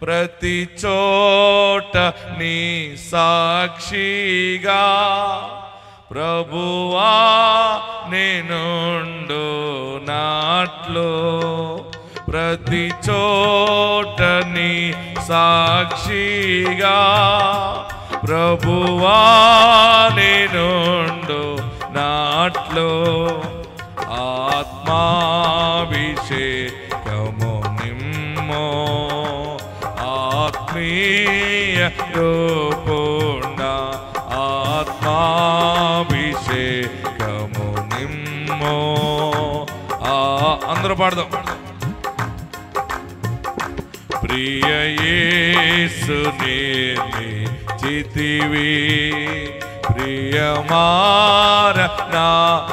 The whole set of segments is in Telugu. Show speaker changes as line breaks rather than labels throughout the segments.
ప్రతి చోట నీ సాక్షిగా ప్రభువా నేనుండు నాట్లో ప్రతి చోట నీ సాక్షిగా ప్రభువా నేనుండు నాట్లో ఆత్మాభిషేకము నిమ్మో ఆత్మీయ రూపుండ ఆత్మాభిషేకము నిమ్మో అందరూ పాడదాం. ప్రియ యేసుని చితివి ప్రియమార నా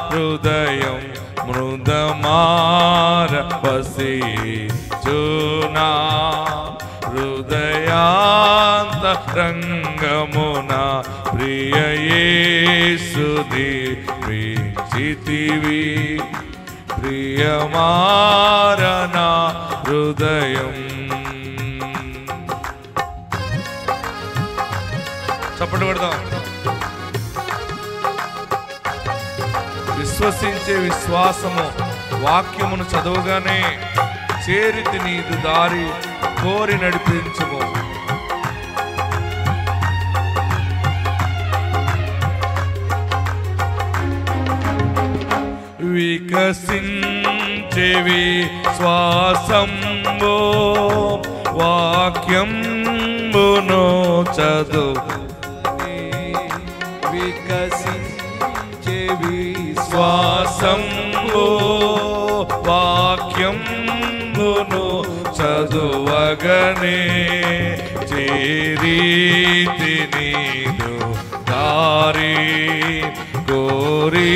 హృదయం మృదమార వసి చూనా హృదయాంత రంగమున ప్రియ యేసుని చితివి ప్రియమార నా హృదయం. చప్పట్లు కొడదాం. విశ్వసించే విశ్వాసము వాక్యమును చదవగానే చేరితి నీదు దారి కోరి నడిపించుము. వికసించే విశ్వాసంబో వాక్యంబును చదువు వికసించే విశ్వాసంబో వాక్యంబును చదువగనే చేరీతి నీదు దారి కోరి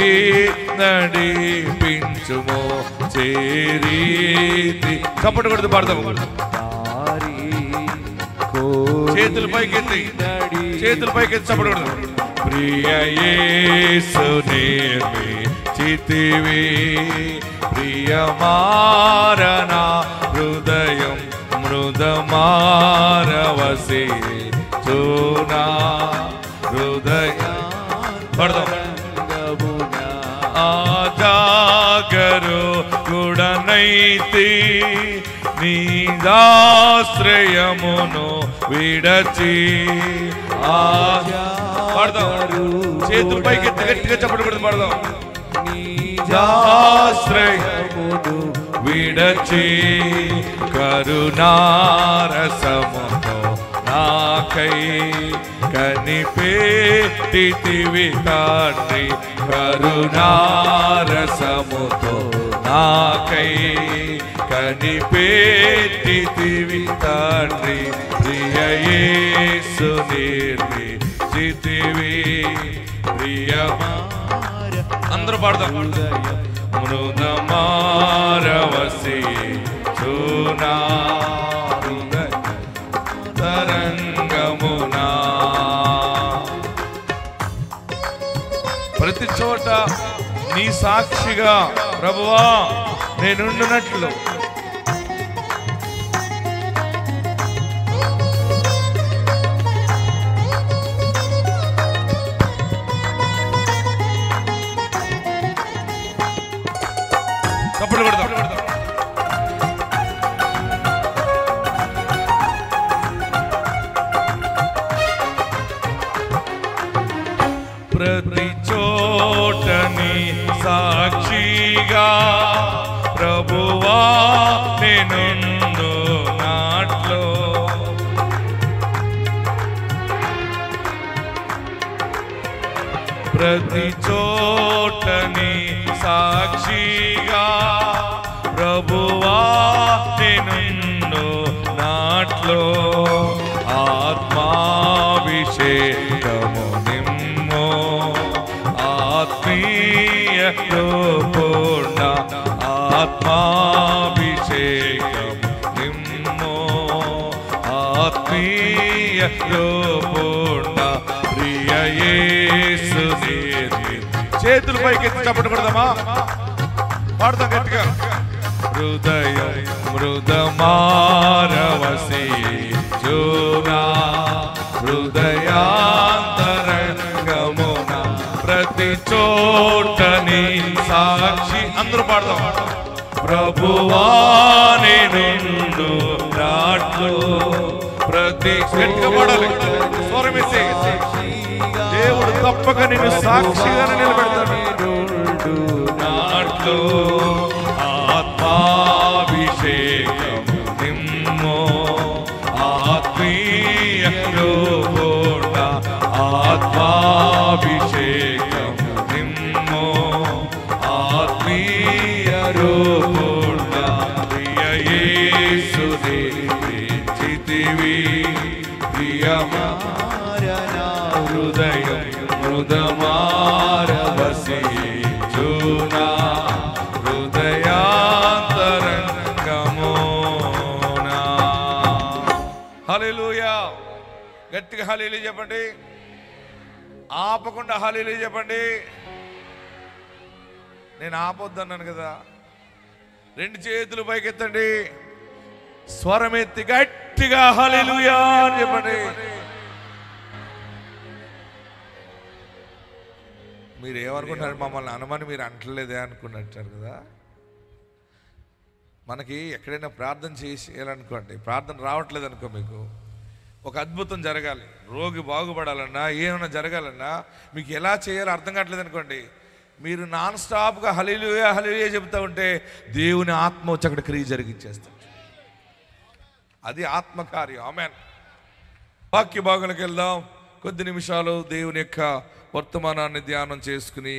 నడిపించుమో చేరీతి. చప్పటి కొడుతూ పాడతాము. చేతుల పైకెత్తి చప్పటి కొడతాం. ప్రియ యేసుని చితివి ప్రియమారణ హృదయం మృదమారవసి చూనా హృదయ ఆజాగరు గుడనైతి నీదాశ్రయమును విడచి చేతుల పైకి గట్టిగా చప్పటి కొడుతూ పాడదాం. నీదాశ్రయమును విడచి కరుణారసముతో నాకై కనిపెట్టితివి తండ్రి కరుణారసముతో నాకై కనిపెట్టితివి తండ్రి ప్రియ యేసుని చితివి ప్రియమార అందరూ పాడదాం. మృదమారవసి చూనా తరంగమునా ప్రతి చోట నీ సాక్షిగా ప్రభువా నేనుండునట్లు చప్పట్లు కొడదాం. ప్రతి చోటని సాక్షిగా ప్రభువా నేనుండు నాట్లో ప్రతి చోటని సాక్షిగా ప్రభువా నేనుండు నాట్లో ఆత్మాభిషేకము నిమ్మో ఆత్మీయ రూపుండ ఆత్మాభిషేకము నిమ్మో ఆత్మీయ రూపుండ ప్రియ యేసుని చేతుల పైకి ఎత్తి చప్పట్లు కొడదామా పాడతాం గట్టిగా. హృదయం మృదమారవసి జోనా హృదయాంతరంగమున ప్రతి చోటని సాక్షి అందరూ పాడదాం ప్రభువాని నిండు నాట్లు ప్రతి గట్టిగా పాడాలి స్వరమిస్తే దేవుడు తప్పక నిన్ను సాక్షిగా నిలబెడతాడు నాట్లు ఆత్మాభిషేకం నిమ్మో ఆత్మీయ రూపొండ ఆత్మాభిషేకం నిమ్మో ఆత్మీయ రూపొండ ప్రియ యేసుని ప్రీతివి ప్రియమారనా హృదయం మృదమారవసి జూనా హృదయాంతరంగమునా. హల్లెలూయా. గట్టిగా హల్లెలూయా చెప్పండి. ఆపకుండా హల్లెలూయా చెప్పండి. నేను ఆపొద్దన్నాను కదా. రెండు చేతులు పైకెత్తండి, స్వరమెత్తి గట్టిగా హల్లెలూయా అని చెప్పండి. మీరు ఏమనుకుంటారు? మమ్మల్ని అనమని మీరు అంటలేదే అనుకున్నట్టారు కదా. మనకి ఎక్కడైనా ప్రార్థన చేయాలనుకోండి, ప్రార్థన రావట్లేదు అనుకో, మీకు ఒక అద్భుతం జరగాలి, రోగి బాగుపడాలన్నా ఏమైనా జరగాలన్నా మీకు ఎలా చేయాలో అర్థం కావట్లేదు అనుకోండి, మీరు నాన్ స్టాప్గా హల్లెలూయా హల్లెలూయా చెబుతూ ఉంటే దేవుని ఆత్మ వచ్చి అక్కడ క్రియ జరిగించేస్తాడు. అది ఆత్మకార్యం. ఆమేన్. వాక్య భాగంలోకి వెళ్దాం. కొద్ది నిమిషాలు దేవుని యొక్క వర్తమానాన్ని ధ్యానం చేసుకుని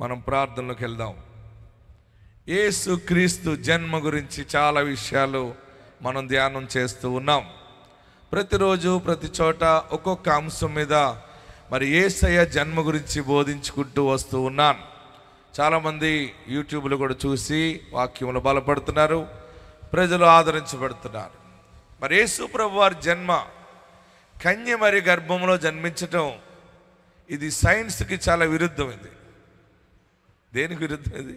మనం ప్రార్థనలోకి వెళ్దాం. యేసు క్రీస్తు జన్మ గురించి చాలా విషయాలు మనం ధ్యానం చేస్తూ ఉన్నాం. ప్రతిరోజు ప్రతి చోట ఒక్కొక్క అంశం మీద మరి యేసయ్య జన్మ గురించి బోధించుకుంటూ వస్తూ ఉన్నాను. చాలామంది యూట్యూబ్లో కూడా చూసి వాక్యంలో బలపడుతున్నారు, ప్రజలు ఆదరించబడుతున్నారు. మరి యేసు ప్రభు వారి జన్మ, కన్య మరి గర్భంలో జన్మించటం, ఇది సైన్స్కి చాలా విరుద్ధం. ఇది దేనికి విరుద్ధం? ఇది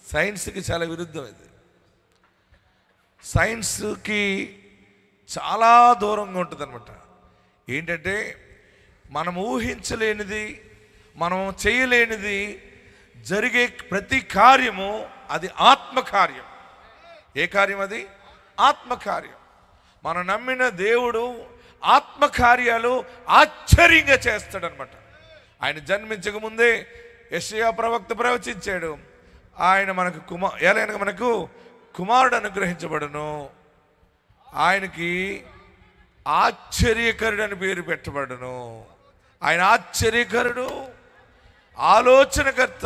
సైన్స్కి చాలా విరుద్ధం. ఇది సైన్స్కి చాలా దూరంగా ఉంటుంది అనమాట. ఏంటంటే మనం ఊహించలేనిది, మనం చేయలేనిది జరిగే ప్రతి కార్యము అది ఆత్మకార్యం. ఏ కార్యం అది? ఆత్మకార్యం. మనం నమ్మిన దేవుడు ఆత్మకార్యాలు ఆశ్చర్యంగా చేస్తాడనమాట. ఆయన జన్మించక ముందే యెషయా ప్రవక్త ప్రవచించాడు, ఆయన మనకు ఎలాగనగా మనకు కుమారుడు అనుగ్రహించబడును, ఆయనకి ఆశ్చర్యకరుడు అని పేరు పెట్టబడును. ఆయన ఆశ్చర్యకరుడు, ఆలోచనకర్త,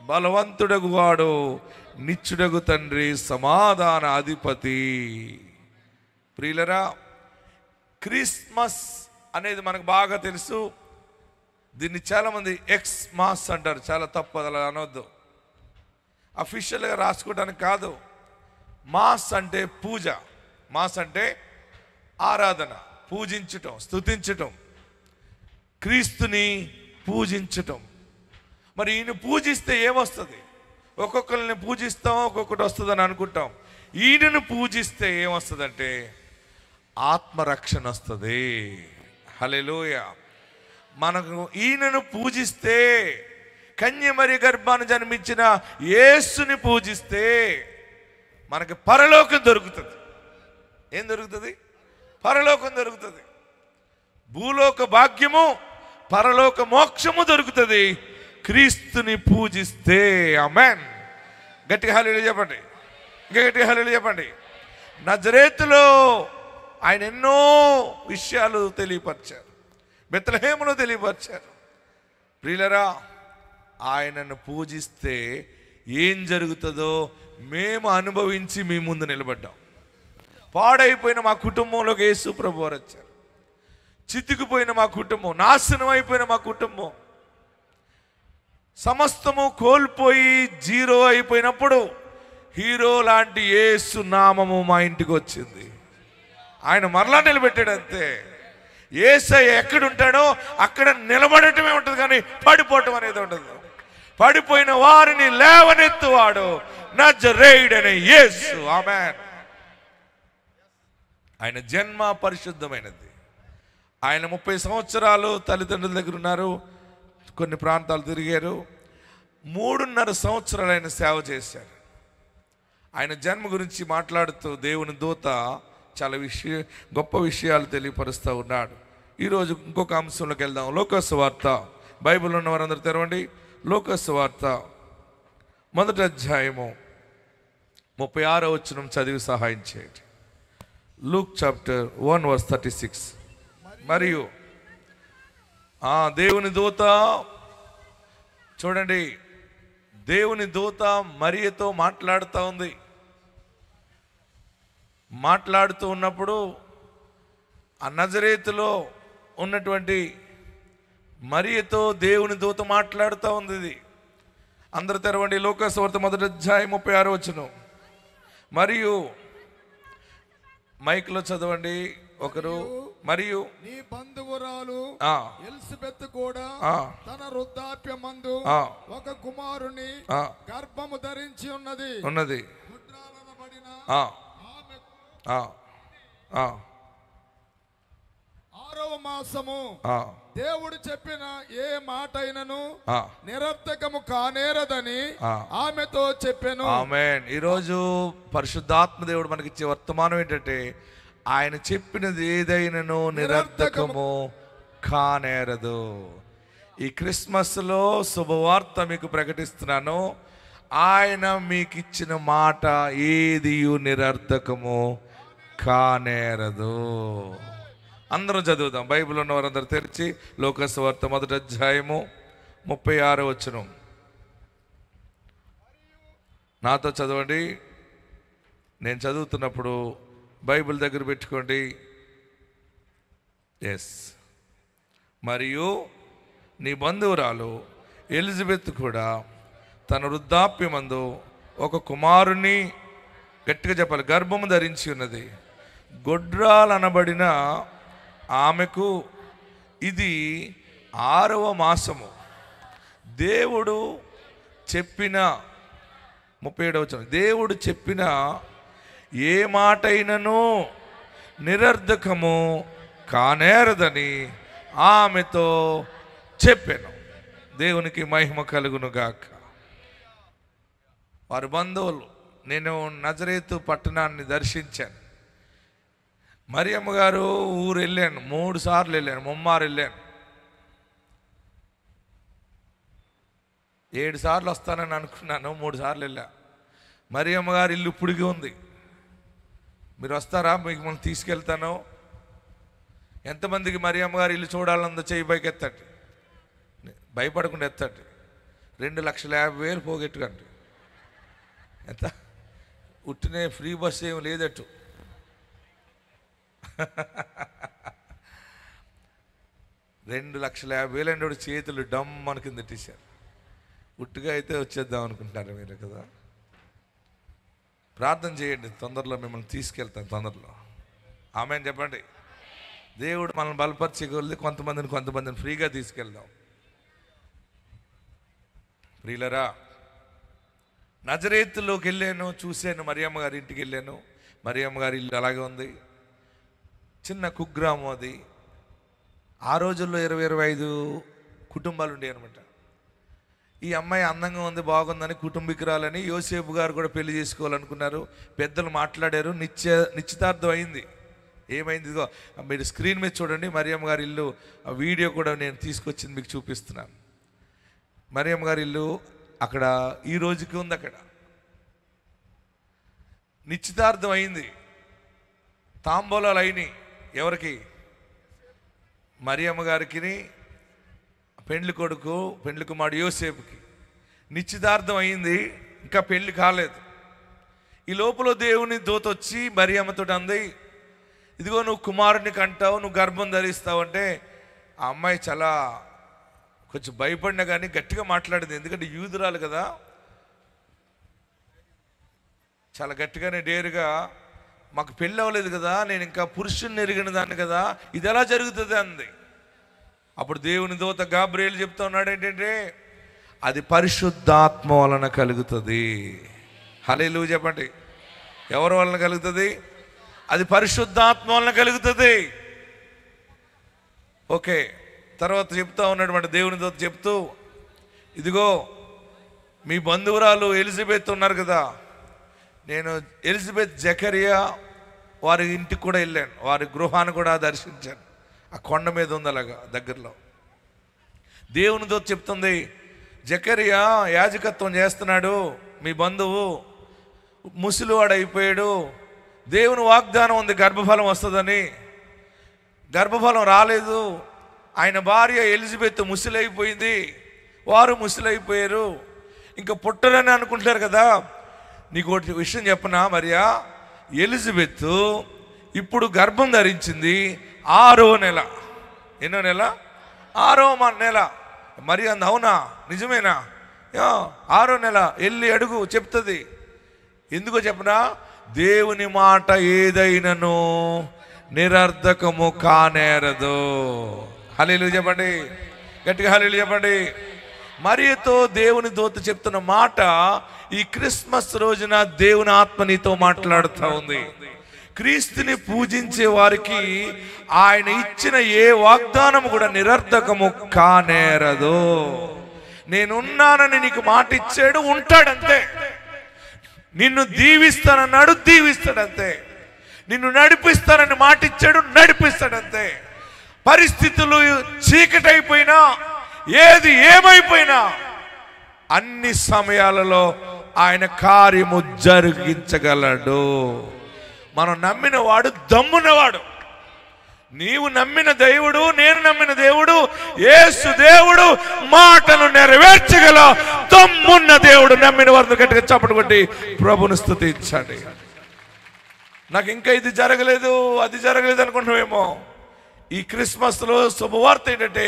బలవంతుడగు వాడు, నిత్యుడగు తండ్రి, సమాధాన అధిపతి. ప్రియులరా, క్రిస్మస్ అనేది మనకు బాగా తెలుసు. దీన్ని చాలామంది ఎక్స్ మాస్ అంటారు. చాలా తప్పు, అలా అనవద్దు. అఫీషియల్గా రాసుకోవడానికి కాదు. మాస్ అంటే పూజ, మాస్ అంటే ఆరాధన, పూజించటం, స్తుతించటం, క్రీస్తుని పూజించటం. మరి ఈయన పూజిస్తే ఏమొస్తుంది? ఒక్కొక్కరిని పూజిస్తాం, ఒక్కొక్కటి వస్తుందని అనుకుంటాం. ఈయనను పూజిస్తే ఏమొస్తుందంటే ఆత్మరక్షణ వస్తుంది. హల్లెలూయా. మనకు ఈయనను పూజిస్తే, కన్య మరి గర్భాన్ని జన్మించిన యేసుని పూజిస్తే మనకి పరలోకం దొరుకుతుంది. ఏం దొరుకుతుంది? పరలోకం దొరుకుతుంది. భూలోక భాగ్యము, పరలోక మోక్షము దొరుకుతుంది క్రీస్తుని పూజిస్తే. ఆమేన్. గట్టిగా హల్లెలూయా చెప్పండి. ఇంకా గట్టిగా హల్లెలూయా చెప్పండి. నజరేతులో ఆయన ఎన్నో విషయాలు తెలియపరిచారు, బెత్లెహేములో తెలియపరిచారు. ప్రియులరా, ఆయనను పూజిస్తే ఏం జరుగుతుందో మేము అనుభవించి మీ ముందు నిలబడ్డాం. పాడైపోయిన మా కుటుంబంలోకి యేసు ప్రభు వారు వచ్చారు. చితికిపోయిన మా కుటుంబం, నాశనం అయిపోయిన మా కుటుంబం, సమస్తము కోల్పోయి జీరో అయిపోయినప్పుడు హీరో లాంటి యేసు నామము మా ఇంటికి వచ్చింది. ఆయన మరలా నిలబెట్టాడు. అంతే. యేసయ్య ఎక్కడుంటాడో అక్కడ నిలబడటమే ఉంటుంది, కానీ పడిపోవటం అనేది ఉండదు. పడిపోయిన వారిని లేవనెత్తువాడు, నజరేయుడైన యేసు. ఆమేన్. ఆయన జన్మ పరిశుద్ధమైనది. ఆయన 30 సంవత్సరాలు తల్లిదండ్రుల దగ్గర ఉన్నారు, కొన్ని ప్రాంతాలు తిరిగారు. 3.5 సంవత్సరాలు ఆయన సేవ చేశారు. ఆయన జన్మ గురించి మాట్లాడుతూ దేవుని దూత చాలా గొప్ప విషయాలు తెలియపరుస్తూ ఉన్నాడు. ఈరోజు ఇంకొక అంశంలోకి వెళ్దాం. లోకాసు వార్త. బైబిల్ ఉన్న వారందరూ తెరవండి. లోకాసు వార్త 1వ అధ్యాయము 36వ వచనం చదివి సహాయం చేయండి. Luke chapter 1:36. మరియు దేవుని దూత, చూడండి, దేవుని దూత మరియతో మాట్లాడుతూ ఉంది. మాట్లాడుతూ ఉన్నప్పుడు ఆ నజరేతులో ఉన్నటువంటి మరియతో దేవుని దూత మాట్లాడుతూ ఉంది. ఇది అందరూ తెరవండి. లోకాసు వార్త 1వ అధ్యాయం 36వ వచనం. మరియు మైక్లో చదవండి ఒకరు. మరియు
నీ బంధువురాలు ఎలిజబెత్ కూడా తన వృద్ధాప్యమందు ఒక కుమారుని గర్భము ధరించి ఉన్నది. ఆరవ మాసము దేవుడు చెప్పిన ఏ మాట అయినను నిరర్థకము కానేరదని ఆమెతో చెప్పాను.
ఆమేన్. ఈరోజు పరిశుద్ధాత్మ దేవుడు మనకి ఇచ్చే వర్తమానం ఏంటంటే, ఆయన చెప్పినది ఏదైనాను నిరర్థకము కానేరదు. ఈ క్రిస్మస్లో శుభవార్త మీకు ప్రకటిస్తున్నాను. ఆయన మీకు ఇచ్చిన మాట ఏది నిరర్థకము కానేరదు. అందరం చదువుదాం. బైబిల్ ఉన్న వారందరూ తెరిచి లోకాసు వార్త 1వ అధ్యాయము 36వ వచనం నాతో చదవండి. నేను చదువుతున్నప్పుడు బైబిల్ దగ్గర పెట్టుకోండి. ఎస్. మరియు నీ బంధువురాలు ఎలిజబెత్ కూడా తన వృద్ధాప్యమందు ఒక కుమారుని, గట్టిగా చెప్పాలి, గర్భము ధరించి ఉన్నది. గొడ్రాలనబడిన ఆమెకు ఇది 6వ మాసము. దేవుడు చెప్పిన 37వ వచనం. దేవుడు చెప్పిన ఏ మాటైనను నిరర్ధకము కానేరదని ఆమెతో చెప్పాను. దేవునికి మహిమ కలుగును గాక. వారి బంధువులు, నేను నజరేతు పట్టణాన్ని దర్శించాను. మరియమ్మ గారు ఊరు వెళ్ళాను, 3 సార్లు వెళ్ళాను, ముమ్మారు వెళ్ళాను. 7 సార్లు వస్తానని అనుకున్నాను, 3 సార్లు వెళ్ళా. మరియమ్మ గారు ఇల్లు ఇప్పుడికి ఉంది. మీరు వస్తారా? మీకు మనం తీసుకెళ్తాను. ఎంతమందికి మరియమ్మ గారు ఇల్లు చూడాలన్నదో చేయి పైకి ఎత్తండి, భయపడకుండా ఎత్తండి. 2,50,000 పోగొట్టుకండి. ఎంత ఉట్టినే ఫ్రీ బస్ ఏమి లేదట్టు. 2,50,000 అంటే చేతులు డమ్ మన కింద తీశారు. ఉట్టుగా అయితే వచ్చేద్దాం అనుకుంటున్నారు మీరు కదా. ప్రార్థన చేయండి, తొందరలో మిమ్మల్ని తీసుకెళ్తాను. తొందరలో ఆమేన్ చెప్పండి. దేవుడు మనల్ని బలపరిచగలిగి కొంతమందిని ఫ్రీగా తీసుకెళ్దాం. ప్రియులరా, నజరేతులోకి వెళ్ళాను, చూశాను. మరియమ్మ గారి ఇంటికి వెళ్ళాను. మరియమ్మ గారి ఇల్లు అలాగే ఉంది. చిన్న కుగ్రామం అది. ఆ రోజుల్లో 20-25 కుటుంబాలు ఉండేవి అనమాట. ఈ అమ్మాయి అందంగా ఉంది, బాగుందని, కుటుంబీకురాలని యోసేపు గారు కూడా పెళ్లి చేసుకోవాలనుకున్నారు. పెద్దలు మాట్లాడారు. నిశ్చితార్థం అయింది. ఏమైంది? ఇదిగో మీరు స్క్రీన్ మీద చూడండి. మరియమ్మ గారి ఇల్లు ఆ వీడియో కూడా నేను తీసుకొచ్చింది మీకు చూపిస్తున్నాను. మరియమ్మ గారి ఇల్లు అక్కడ ఈ రోజుకి ఉంది. అక్కడ నిశ్చితార్థం అయింది. తాంబూలాలు అయినాయి. ఎవరికి? మరియమ్మ గారికి, పెండ్లి కొడుకు, పెండ్లి కుమారుడు యోసేపుకి నిశ్చితార్థం అయింది. ఇంకా పెళ్లి కాలేదు. ఈ లోపల దేవుని దూత వచ్చి మరియమ్మతో అంది, ఇదిగో నువ్వు కుమారుని కంటావు, నువ్వు గర్భం ధరిస్తావు అంటే ఆ అమ్మాయి చాలా కొంచెం భయపడినా కానీ గట్టిగా మాట్లాడింది. ఎందుకంటే యూదురాలు కదా, చాలా గట్టిగానే డేరుగా, మాకు పెళ్ళి అవ్వలేదు కదా, నేను ఇంకా పురుషుని ఎరిగిన దాన్ని కదా, ఇది ఎలా జరుగుతుంది అంది. అప్పుడు దేవుని దూత గాబ్రియేలు చెప్తా ఉన్నాడు ఏంటంటే, అది పరిశుద్ధాత్మ వలన కలుగుతుంది. హల్లెలూయా చెప్పండి. ఎవరి వలన కలుగుతుంది? అది పరిశుద్ధాత్మ వలన కలుగుతుంది. ఓకే, తర్వాత చెప్తా ఉన్నటువంటి దేవునితో చెప్తూ, ఇదిగో మీ బంధువురాలు ఎలిజబెత్ ఉన్నారు కదా, నేను ఎలిజబెత్ జకరియా వారి ఇంటికి కూడా వెళ్ళాను, వారి గృహాన్ని కూడా దర్శించాను. ఆ కొండ మీద ఉంది అలాగా దగ్గరలో. దేవునితో చెప్తుంది, జకరియా యాజకత్వం చేస్తున్నాడు, మీ బంధువు ముసలివాడు అయిపోయాడు, దేవుని వాగ్దానం ఉంది గర్భఫలం వస్తుందని, గర్భఫలం రాలేదు. ఆయన భార్య ఎలిజబెత్ ముసలైపోయింది, వారు ముసలైపోయారు, ఇంకా పుట్టరని అనుకుంటారు కదా. నీకు ఒకటి విషయం చెప్పనా మరియా, ఎలిజబెత్ ఇప్పుడు గర్భం ధరించింది 6వ నెల. ఎన్నో నెల? 6వ నెల. మరి అంది, అవునా నిజమేనా? 6వ నెల. వెళ్ళి అడుగు, చెప్తుంది. ఎందుకో చెప్పనా, దేవుని మాట ఏదైనను నిరర్ధకము కానేరదు. హల్లెలూయా చెప్పండి, గట్టిగా హల్లెలూయా చెప్పండి. మరియతో దేవుని దూత చెప్తున్న మాట ఈ క్రిస్మస్ రోజున దేవుని ఆత్మ నీతో మాట్లాడుతూ ఉంది. క్రీస్తుని పూజించే వారికి ఆయన ఇచ్చిన ఏ వాగ్దానం కూడా నిరర్ధకము కానేరదు. నేనున్నానని నీకు మాట ఇచ్చాడు, ఉంటాడంతే. నిన్ను దీవిస్తానన్నాడు, దీవిస్తాడంతే. నిన్ను నడిపిస్తానని మాట ఇచ్చాడు, నడిపిస్తాడంతే. పరిస్థితులు చీకటైపోయినా, ఏది ఏమైపోయినా, అన్ని సమయాలలో ఆయన కార్యము జరిగించగలడు. మనం నమ్మిన వాడు దమ్మున్నవాడు. నీవు నమ్మిన దేవుడు, నేను నమ్మిన దేవుడు, యేసు దేవుడు మాటను నెరవేర్చగల దమ్మున్న దేవుడు. నమ్మిన వారిని గట్టిగా చప్పట్లు కొట్టి ప్రభుని స్తుతించండి. నాకు ఇంకా ఇది జరగలేదు, అది జరగలేదు అనుకుంటున్నామేమో. ఈ క్రిస్మస్లో శుభవార్త ఏంటంటే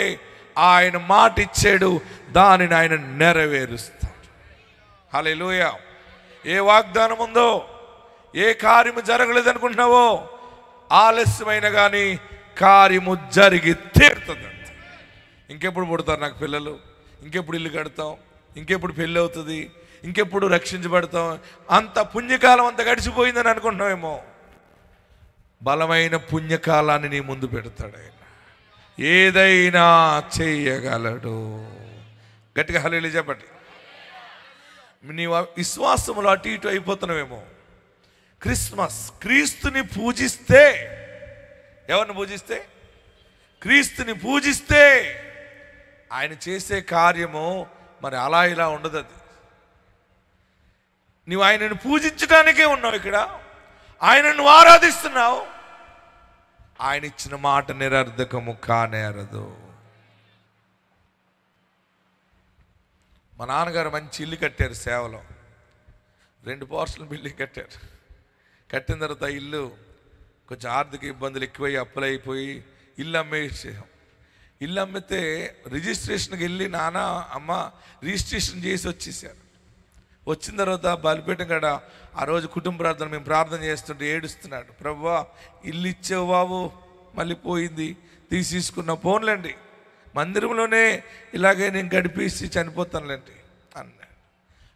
ఆయన మాట ఇచ్చాడు, దానిని ఆయన నెరవేరుస్తాడు. హల్లెలూయా. ఏ వాగ్దానం ఉందో, ఏ కార్యము జరగలేదు అనుకుంటున్నావో, ఆలస్యమైన కానీ కార్యము జరిగి తీరుతుంది. ఇంకెప్పుడు పుడతారు నాకు పిల్లలు, ఇంకెప్పుడు ఇల్లు కడతాం, ఇంకెప్పుడు పెళ్ళి అవుతుంది, ఇంకెప్పుడు రక్షించబడతాం, అంత పుణ్యకాలం అంత గడిచిపోయిందని అనుకుంటున్నామేమో. బలమైన పుణ్యకాలాన్ని నీ ముందు పెడతాడు ఆయన. ఏదైనా చేయగలడు. గట్టిగా హల్లెలూయా చెప్పండి. నీ విశ్వాసములో అటు ఇటు అయిపోతున్నావేమో. క్రిస్మస్, క్రీస్తుని పూజిస్తే, ఎవరిని పూజిస్తే? క్రీస్తుని పూజిస్తే ఆయన చేసే కార్యము మరి అలా ఇలా ఉండదు. అది నువ్వు ఆయనను పూజించడానికే ఉన్నావు ఇక్కడ, ఆయనను ఆరాధిస్తున్నావు. ఆయన ఇచ్చిన మాట నిరర్ధకము కానేరదు. మా నాన్నగారు మంచి ఇల్లు కట్టారు సేవలో, 2 పోర్షన్ల బిల్డింగ్ కట్టారు. కట్టిన తర్వాత ఇల్లు కొంచెం ఆర్థిక ఇబ్బందులు ఎక్కువై అప్పులైపోయి ఇల్లు అమ్మేసాం. ఇల్లు అమ్మితే రిజిస్ట్రేషన్కి వెళ్ళి నాన్న అమ్మ రిజిస్ట్రేషన్ చేసి వచ్చేసారు. వచ్చిన తర్వాత బలిపీఠం కాడ ఆ రోజు కుటుంబ ప్రార్థన మేము ప్రార్థన చేస్తుంటే ఏడుస్తున్నాడు, ప్రభువా ఇల్లు ఇచ్చావు బాబు, మళ్ళీ పోయింది, తీసుకున్న ఫోన్లేండి, మందిరంలోనే ఇలాగే నేను గడిపేసి చనిపోతానులేండి అన్నాడు.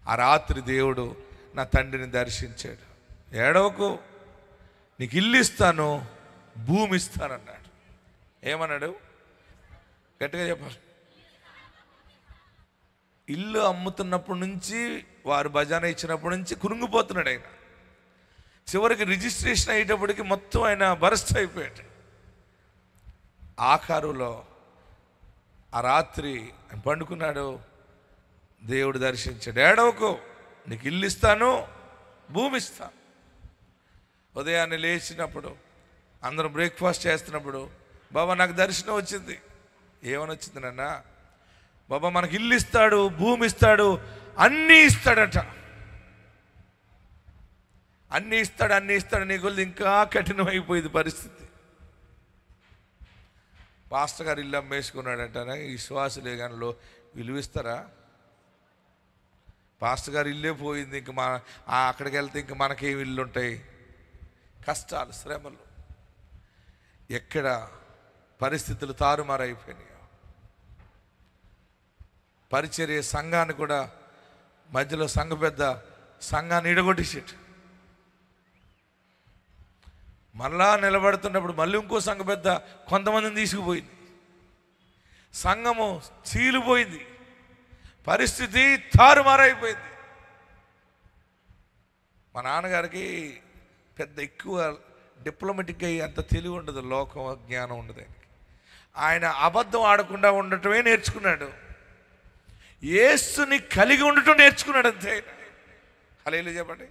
ఆ రాత్రి దేవుడు నా తండ్రిని దర్శించాడు. ఏడవకు, నీకు ఇల్లు ఇస్తాను, భూమి ఇస్తానన్నాడు. ఏమన్నాడు? గట్టిగా చెప్పాలి. ఇల్లు అమ్ముతున్నప్పటి నుంచి, వారు భజన ఇచ్చినప్పటి నుంచి కురుంగిపోతున్నాడు ఆయన. చివరికి రిజిస్ట్రేషన్ అయ్యేటప్పటికి మొత్తం ఆయన బరస్ట్ అయిపోయాడు. ఆఖరులో ఆ రాత్రి ఆయన పండుకున్నాడు, దేవుడు దర్శించాడు. ఏడవకు, నీకు ఇల్లు ఇస్తాను, భూమి ఇస్తాను. ఉదయాన్నే లేచినప్పుడు అందరం బ్రేక్ఫాస్ట్ చేస్తున్నప్పుడు, బాబా నాకు దర్శనం వచ్చింది. ఏమని వచ్చింది నాన్న? బాబా మనకి ఇల్లు ఇస్తాడు, భూమి ఇస్తాడు, అన్నీ ఇస్తాడట. అన్నీ ఇస్తాడు, అన్నీ ఇస్తాడు. నీ కొద్ది ఇంకా కఠినమైపోయింది పరిస్థితి. పాస్టర్ గారు ఇల్లు అమ్మేసుకున్నాడంటే ఈ విశ్వాసులే కానీ విలువిస్తారా? పాస్టర్ గారు ఇల్లే పోయింది, ఇంక అక్కడికి వెళ్తే ఇంక మనకేం ఇల్లు ఉంటాయి? కష్టాలు, శ్రమలు, ఎక్కడ పరిస్థితులు తారుమారైపోయినాయి. పరిచర్య సంఘాన్ని కూడా మధ్యలో సంఘ పెద్ద సంఘాన్ని ఇడగొట్టేసేట. మళ్ళా నిలబడుతున్నప్పుడు మళ్ళీ ఇంకో సంఘ పెద్ద కొంతమందిని తీసుకుపోయింది. సంఘము చీలిపోయింది, పరిస్థితి తారుమారైపోయింది. మా నాన్నగారికి పెద్ద ఎక్కువ డిప్లొమాటిక్గా అంత తెలివి ఉండదు, లోకం జ్ఞానం ఉండదు. ఆయన అబద్ధం ఆడకుండా ఉండటమే నేర్చుకున్నాడు, యేసుని కలిగి ఉండటం నేర్చుకున్నాడు అంతే. హల్లెలూయా చెప్పండి.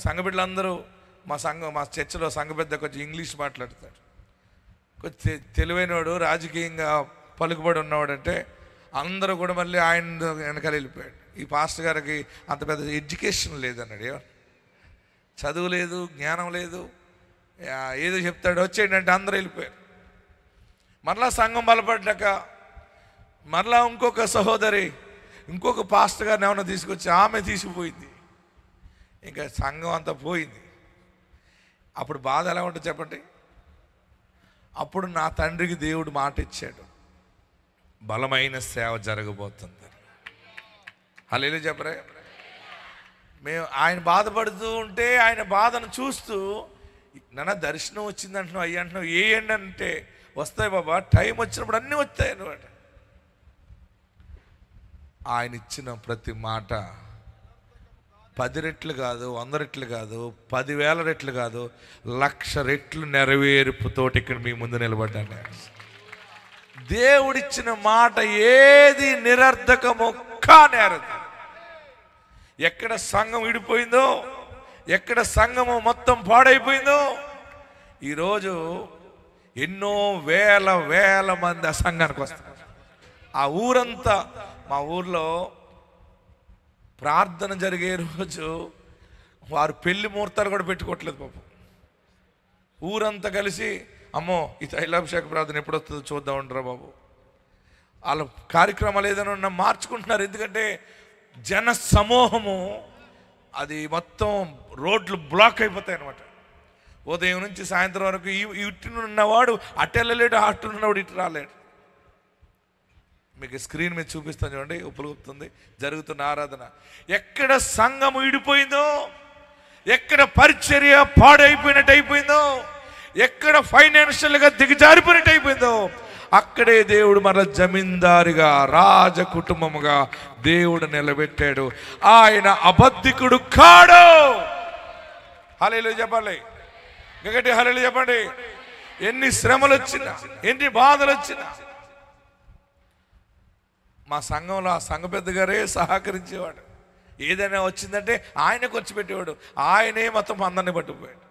సంఘ బిడ్డలందరూ మా చర్చిలో సంఘ పెద్ద కొంచెం ఇంగ్లీష్ మాట్లాడతాడు, కొంచెం తెలివైనవాడు, రాజకీయంగా పలుకుబడి ఉన్నవాడంటే అందరూ కూడా మళ్ళీ ఆయన వెనకాల వెళ్ళిపోయాడు. ఈ పాస్టర్ గారికి అంత పెద్ద ఎడ్యుకేషన్ లేదన్నాడు, చదువు లేదు, జ్ఞానం లేదు, ఏదో చెప్తాడు వచ్చేయండి అంటే అందరూ వెళ్ళిపోయారు. మరలా సంఘం బలపడ్డాక మరలా ఇంకొక సహోదరి ఇంకొక పాస్టర్ గారిని ఏమైనా తీసుకొచ్చి ఆమె తీసుకుపోయింది. ఇంకా సంఘం అంతా పోయింది. అప్పుడు బాధ ఎలా ఉంటుంది చెప్పండి. అప్పుడు నా తండ్రికి దేవుడు మాట ఇచ్చాడు, బలమైన సేవ జరగబోతుంది. హల్లెలూయా చెప్పరే. మేము ఆయన బాధపడుతూ ఉంటే ఆయన బాధను చూస్తూ, నాన్న దర్శనం వచ్చింది అంటున్నావు, అయ్యి అంటున్నావు, ఏ ఎండ అంటే వస్తాయి బాబా, టైం వచ్చినప్పుడు అన్నీ వస్తాయి అన్నమాట. ఆయన ఇచ్చిన ప్రతి మాట 10 రెట్లు కాదు, 100 రెట్లు కాదు, 10,000 రెట్లు కాదు, 1,00,000 రెట్లు నెరవేర్పుతోటి ఇక్కడ మీ ముందు నిలబడ్డాను. దేవుడిచ్చిన మాట ఏది నిరర్ధకమో కానేరదు. ఎక్కడ సంఘం విడిపోయిందో, ఎక్కడ సంఘము మొత్తం పాడైపోయిందో, ఈరోజు ఎన్నో వేల మంది ఆ సంఘానికి వస్తారు. ఆ ఊరంతా, మా ఊర్లో ప్రార్థన జరిగే రోజు వారు పెళ్లి ముహూర్తాలు కూడా పెట్టుకోవట్లేదు పాపం. ఊరంతా కలిసి అమ్మో ఈ తైలాభిషేక ప్రార్థన ఎప్పుడు వస్తుందో చూద్దాం ఉంటారా బాబు. వాళ్ళ కార్యక్రమాలు ఏదైనా మార్చుకుంటున్నారు, ఎందుకంటే జన సమూహము అది మొత్తం రోడ్లు బ్లాక్ అయిపోతాయి అన్నమాట. ఉదయం నుంచి సాయంత్రం వరకు ఇటున్నవాడు అటు వెళ్ళలేడు, అటున్నవాడు ఇటు రాలేడు. మీకు స్క్రీన్ మీద చూపిస్తాను చూడండి, ఉపలుగుతుంది జరుగుతున్న ఆరాధన. ఎక్కడ సంఘము విడిపోయిందో, ఎక్కడ పరిచర్య పాడైపోయినట్టు అయిపోయిందో, ఎక్కడ ఫైనాన్షియల్గా దిగజారిపోయినట్టు అయిపోయిందో, అక్కడే దేవుడు మన జమీందారిగా రాజ కుటుంబముగా దేవుడు నిలబెట్టాడు. ఆయన అబద్ధికుడు కాడు. హల్లెలూయా చెప్పాలి, గట్టి హల్లెలూయా చెప్పండి. ఎన్ని శ్రమలు వచ్చినా, ఎన్ని బాధలు వచ్చినా, మా సంఘంలో ఆ సంఘ పెద్ద గారే సహకరించేవాడు. ఏదైనా వచ్చిందంటే ఆయనకు వచ్చి పెట్టేవాడు, ఆయనే మొత్తం అందరిని పట్టుకుపోయాడు.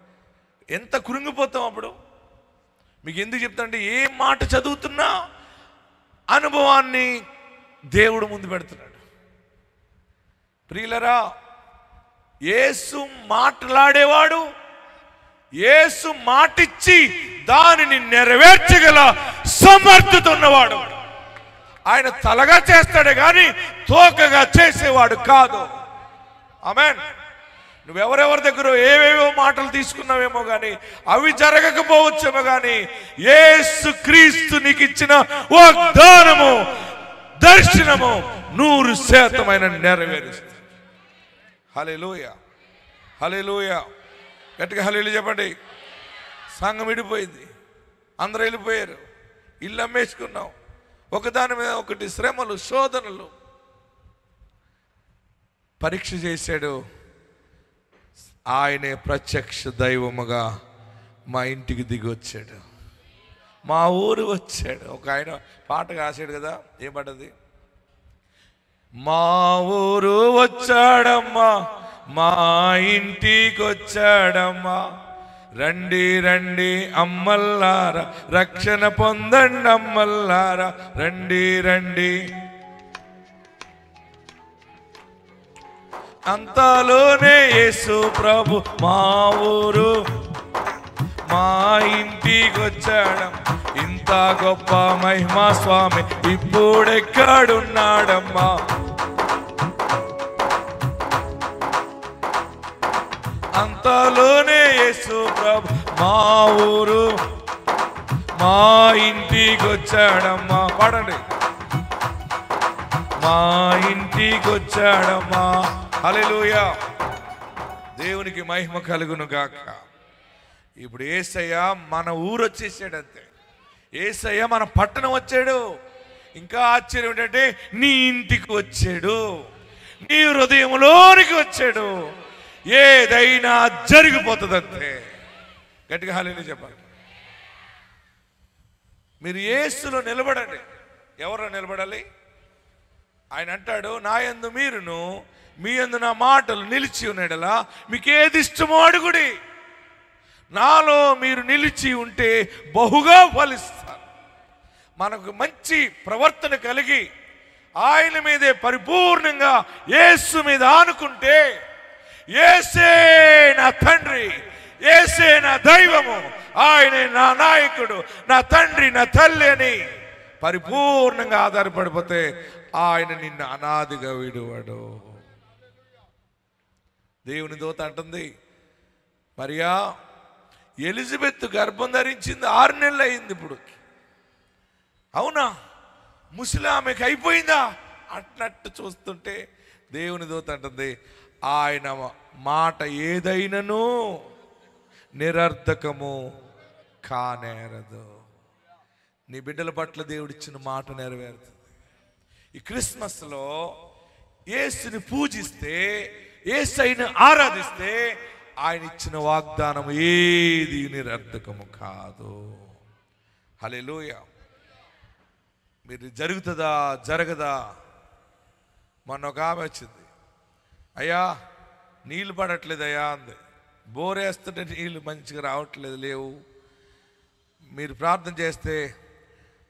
ఎంత కృంగిపోతాం అప్పుడు. మీకు ఎందుకు చెప్తానంటే, ఏ మాట చదువుతున్నా అనుభవాన్ని దేవుడు ముందు పెడుతున్నాడు. ప్రియులరా, యేసు మాట్లాడేవాడు, యేసు మాటిచ్చి దానిని నెరవేర్చగల సమర్థత ఉన్నవాడు. ఆయన తలగా చేస్తాడే కానీ తోకగా చేసేవాడు కాదు. ఆమేన్. నువ్వెవరెవరి దగ్గర ఏవేవో మాటలు తీసుకున్నావేమో కానీ అవి జరగకపోవచ్చేమో కానీ యేసు క్రీస్తు నీకు ఇచ్చిన వాగ్దానము, దర్శనము 100% నెరవేరుస్తుంది. హల్లెలూయా, హల్లెలూయా, గట్టిగా హల్లెలూయా చెప్పండి. సంఘం విడిపోయింది, అందరూ వెళ్ళిపోయారు, ఇల్లు అమ్మేసుకున్నాం, ఒకదాని మీద ఒకటి శ్రమలు, శోధనలు. పరీక్ష చేశాడు. ఆయనే ప్రత్యక్ష దైవముగా మా ఇంటికి దిగి వచ్చాడు, మా ఊరు వచ్చాడు. ఒక ఆయన పాట రాశాడు కదా, ఏం పాటది? మా ఊరు వచ్చాడమ్మా, మా ఇంటికి వచ్చాడమ్మా, రండి రండి అమ్మల్లారా, రక్షణ పొందండి అమ్మల్లారా, రండి రండి. అంతలోనే యేసు ప్రభు మా ఊరు మా ఇంటికి వచ్చాడం, ఇంత గొప్ప మహిమా స్వామి ఇప్పుడెక్కడున్నాడమ్మా. అంతలోనే యేసు ప్రభు మా ఊరు మా ఇంటికి వచ్చాడమ్మా. పాడండి. మా ఇంటికి వచ్చాడమ్మా. హల్లెలూయా, దేవునికి మహిమ కలుగును గాక. ఇప్పుడు యేసయ్య మన ఊరు వచ్చేసాడు అంతే. యేసయ్య మన పట్టణం వచ్చాడు. ఇంకా ఆశ్చర్యం ఏంటంటే నీ ఇంటికి వచ్చాడు, నీ హృదయంలోనికి వచ్చాడు. ఏదైనా జరిగిపోతుంది అంతే. గట్టిగా హల్లెలూయా చెప్పాలి. మీరు యేసులో నిలబడండి. ఎవరో నిలబడాలి? ఆయన అంటాడు, నా యందు మీరును మీ యందు నా మాటలు నిలిచి ఉన్నాడలా మీకు ఏది ఇష్టమో అడుగుడి. నాలో మీరు నిలిచి ఉంటే బహుగా ఫలిస్తారు. మనకు మంచి ప్రవర్తన కలిగి ఆయన మీదే పరిపూర్ణంగా యేసు మీద ఆనుకుంటే, యేసే నా తండ్రి, యేసే నా దైవము, ఆయనే నా నాయకుడు, నా తండ్రి, నా తల్లి అని పరిపూర్ణంగా ఆధారపడిపోతే ఆయన నిన్ను అనాదిగా విడువాడు. దేవుని దూత అంటుంది, మరియా ఎలిజబెత్ గర్భం ధరించింది 6 నెలలు అయింది ఇప్పుడు. అవునా, ముసలామెకి అయిపోయిందా అట్లట్టు చూస్తుంటే దేవుని దూత అంటుంది, ఆయన మాట ఏదైనను నిరర్థకము కానేరదు. నీ బిడ్డల పట్ల దేవుడిచ్చిన మాట నెరవేరుతుంది. ఈ క్రిస్మస్లో యేసుని పూజిస్తే, యేసయ్యను ఆరాధిస్తే ఆయన ఇచ్చిన వాగ్దానం ఏది నిరర్థకము కాదు. హల్లెలూయా. మీరు జరుగుతుందా జరగదా? మొన్న ఒక ఆమె వచ్చింది, అయ్యా నీళ్ళు పడట్లేదయ్యా అంది. బోరేస్తుంటే నీళ్ళు మంచిగా రావట్లేదు, లేవు. మీరు ప్రార్థన చేస్తే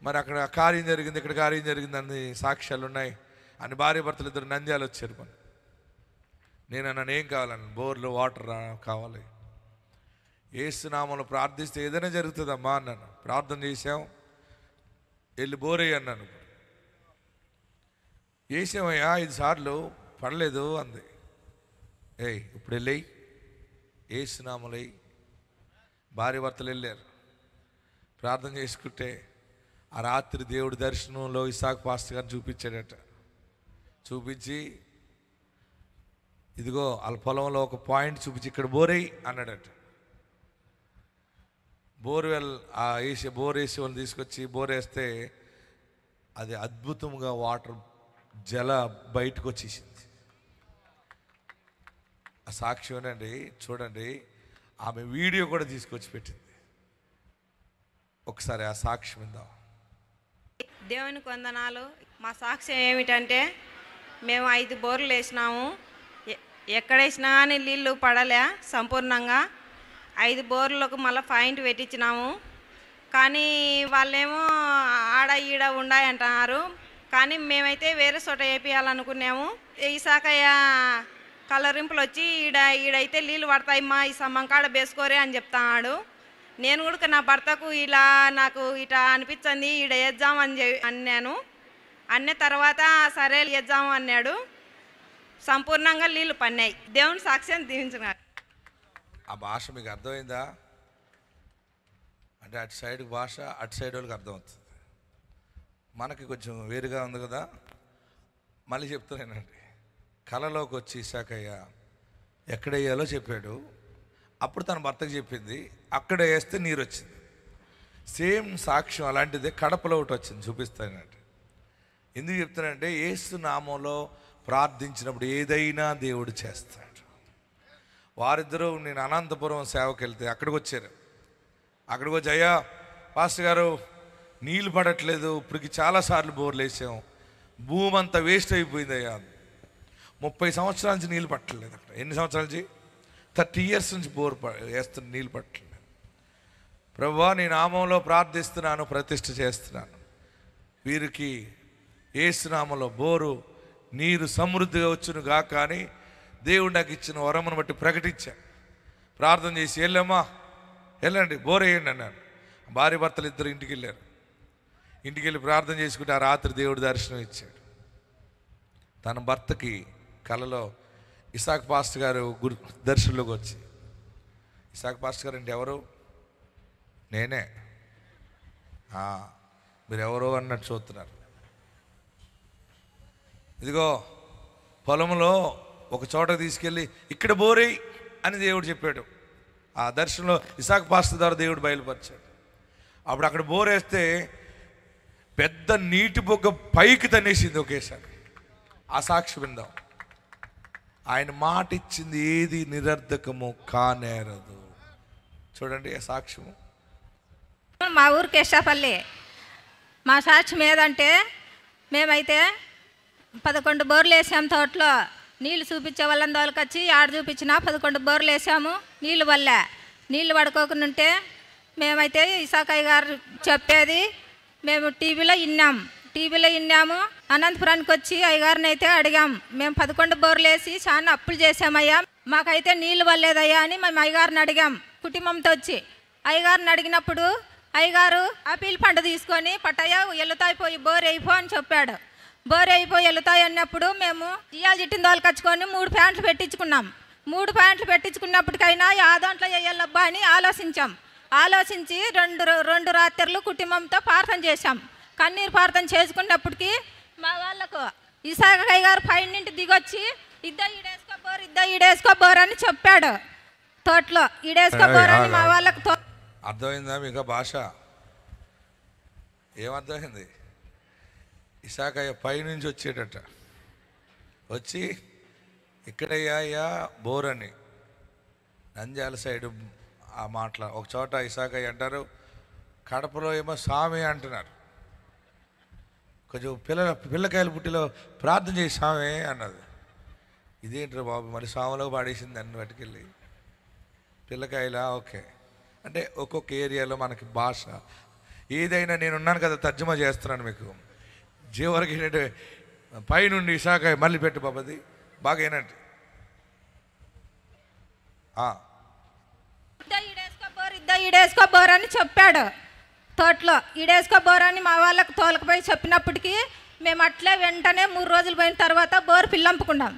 మరి అక్కడ కార్యం జరిగింది, ఇక్కడ కార్యం జరిగింది అని సాక్ష్యాలు ఉన్నాయి అని భార్య భర్తలు ఇద్దరు నంద్యాలు వచ్చారు. నేను అన్నాను, ఏం కావాలని? బోర్లో వాటర్ కావాలి. యేసు నామములో ప్రార్థిస్తే ఏదైనా జరుగుతుందమ్మా అన్నాను. ప్రార్థన చేసాం, వెళ్ళి బోరయ్య అన్నాను. వేసామయ్యా 5 సార్లు పడలేదు అంది. ఏయ్ ఇప్పుడు వెళ్ళి యేసు నామములో భార్య భర్తలు వెళ్ళారు. ప్రార్థన చేసుకుంటే ఆ రాత్రి దేవుడి దర్శనంలో ఇసాక్ పాస్టర్ గారిని చూపించాడట. చూపించి ఇదిగో వాళ్ళ పొలంలో ఒక పాయింట్ చూపించి ఇక్కడ బోరేయి అన్నాడట. బోర్వెల్ బోర్ వేసి వాళ్ళు తీసుకొచ్చి బోరేస్తే అది అద్భుతంగా వాటర్ జల బయటకు వచ్చేసింది. ఆ సాక్ష్యం అండి, చూడండి, ఆమె వీడియో కూడా తీసుకొచ్చి పెట్టింది. ఒకసారి ఆ సాక్ష్యం విందాం.
దేవునికి వందనాలు. మా సాక్ష్యం ఏమిటంటే, మేము 5 బోర్లు వేసినాము. ఎక్కడ వేసినా కానీ నీళ్ళు పడలే సంపూర్ణంగా. 5 బోర్లకు మళ్ళీ పాయింట్ పెట్టించినాము. కానీ వాళ్ళేమో ఆడ ఈడ ఉండాయంటున్నారు. కానీ మేమైతే వేరే చోట వేపియాలనుకున్నాము. ఈసాకయ్య కలరింపులు వచ్చి ఈడైతే నీళ్ళు పడతాయమ్మా, ఈ సమ్మం కాడ వేసుకోరే అని చెప్తాడు. నేను కూడా నా భర్తకు ఇలా నాకు ఇట్లా అనిపించింది, ఈడ వేద్దాం అన్నాను. అన్న తర్వాత సరే వేద్దాము అన్నాడు. సంపూర్ణంగా నీళ్ళు పన్నాయి. దేవుని సాక్ష్యం దీవించినారు.
ఆ భాష మీకు అర్థమైందా? అంటే అటు సైడ్ భాష అటు సైడ్ వాళ్ళకి అర్థమవుతుంది. మనకి కొంచెం వేరుగా ఉంది కదా. మళ్ళీ చెప్తున్నానండి, కళలోకి వచ్చి ఇసాకయ్య ఎక్కడ వేయాలో చెప్పాడు. అప్పుడు తన భర్తకు చెప్పింది, అక్కడ వేస్తే నీరు వచ్చింది. సేమ్ సాక్ష్యం అలాంటిదే కడపలో ఒకటి వచ్చింది, చూపిస్తానంటే. ఎందుకు చెప్తానంటే, యేసు నామంలో ప్రార్థించినప్పుడు ఏదైనా దేవుడు చేస్తాడు. వారిద్దరూ నేను అనంతపురం సేవకి వెళ్తే అక్కడికి వచ్చారు. అక్కడికి వచ్చి, అయ్యా పాస్టర్ గారు నీళ్ళు పడట్లేదు, ఇప్పటికి చాలాసార్లు బోర్లు వేసాం, భూమి అంతా వేస్ట్ అయిపోయింది అయ్యా. 30 సంవత్సరాల నుంచి నీళ్ళు పట్టలేదు అక్కడ. ఎన్ని సంవత్సరాల నుంచి? 30 years నుంచి బోర్ వేస్తున్న నీళ్ళు పట్టలేదు. ప్రభువా నీ నామంలో ప్రార్థిస్తున్నాను, ప్రతిష్ఠ చేస్తున్నాను, వీరికి యేసు నామంలో బోరు నీరు సమృద్ధిగా వచ్చును గాక అని దేవుడు నాకు ఇచ్చిన వరమును బట్టి ప్రకటించా. ప్రార్థన చేసి, వెళ్ళమ్మా వెళ్ళండి బోర్ వేయండి అన్నాను. భార్య భర్తలు ఇద్దరు ఇంటికి వెళ్ళారు. ఇంటికి వెళ్ళి ప్రార్థన చేసుకుంటే ఆ రాత్రి దేవుడు దర్శనం ఇచ్చాడు. తన భర్తకి కలలో ఇసాక్ పాస్టర్ గారు దర్శనంలోకి వచ్చి, ఇసాక్ పాస్టర్ గారు అంటే ఎవరు? నేనే. మీరు ఎవరో అన్నట్టు చూస్తున్నారు. ఇదిగో పొలంలో ఒక చోట తీసుకెళ్ళి ఇక్కడ బోరేయ్ అని దేవుడు చెప్పాడు. ఆ దర్శనంలో ఇసాక్ పాస్టర్ ద్వారా దేవుడు బయలుపరిచాడు. అప్పుడు అక్కడ బోరేస్తే పెద్ద నీటి బొగ్గ పైకి తనేసింది ఒకేసారి. ఆ సాక్షి విందాం. ఆయన మాట ఇచ్చింది ఏది నిరర్ధకము కానేరదు. చూడండి ఆ సాక్ష్యము.
మా ఊరు కేశాపల్లి. మా సాక్షి మీదంటే మేమైతే 11 బోర్లు వేసాము. తోటలో నీళ్ళు చూపించే వాళ్ళని దోలకొచ్చి ఆడ చూపించినా 11 బోర్లు వేసాము. నీళ్ళు వల్ల నీళ్ళు పడుకోకుండా మేమైతే ఇసాకయ్య గారు చెప్పేది మేము టీవీలో విన్నాము. అనంతపురానికి వచ్చి అయ్యగారిని అయితే అడిగాం. మేము 11 బోర్లు వేసి చాలా అప్పులు చేసామయ్యా, మాకైతే నీళ్ళు వల్లేదయ్యా అని మేము అయ్యగారిని అడిగాం. కుటుంబంతో వచ్చి అయ్యగారిని అడిగినప్పుడు అయ్యగారు ఆపిల్ పండు తీసుకొని పట్టయ్య ఎల్లుతాయి పోయి బోర్ అయిపో అని చెప్పాడు. బోర్ అయిపోయి వెళ్తాయి అన్నప్పుడు మేము ఇయ్యాల జిట్టిన దోలకొచ్చుకొని 3 ప్యాంట్లు పెట్టించుకున్నాం. 3 ప్యాంట్లు పెట్టించుకున్నప్పటికైనా ఆ దాంట్లో వేయాలబ్బా అని ఆలోచించి రెండు రాత్రులు కుటుంబంతో ప్రార్థన చేశాం. కన్నీరు ప్రార్థన చేసుకున్నప్పటికీ మా వాళ్ళకు ఇసాకయ్య గారు పైనుండి దిగొచ్చి ఈడేసుకోబోర్ అని చెప్పాడు. తోటలో ఈడేసుకోబోర్ అని మా వాళ్ళకు
అర్థమైందా మీకు భాష? ఏమర్థమైంది? ఇసాకయ్య పైనుంచి వచ్చేటట, వచ్చి ఇక్కడయ్యా బోర్ అని నంద్యాల సైడు ఆ మాటల ఒక చోట ఇసాకయ్య అంటారు, కడపలో ఏమో స్వామి అంటున్నారు. కొంచెం పిల్లకాయల పుట్టిలో ప్రార్థన చేసి స్వామి అన్నది. ఇదేంటారు బాబు, మరి స్వామిలో పాడేసింది అన్ని పట్టుకెళ్ళి పిల్లకాయలా. ఓకే అంటే ఒక్కొక్క ఏరియాలో మనకి భాష ఏదైనా నేనున్నాను కదా తర్జుమా చేస్తున్నాను మీకు. జీవరికి ఏంటంటే పైనుండి ఇసాకయ్య మళ్ళీ పెట్టు బాబది బాగా ఏనంటే
ఈడేసుకోబోర్ అని చెప్పాడు. తోటలో ఈడేసుకోబోర్ అని మా వాళ్ళకు తోలకపోయి చెప్పినప్పటికీ మేము అట్లే వెంటనే 3 రోజులు పోయిన తర్వాత బోర్ పిల్లంపుకున్నాం.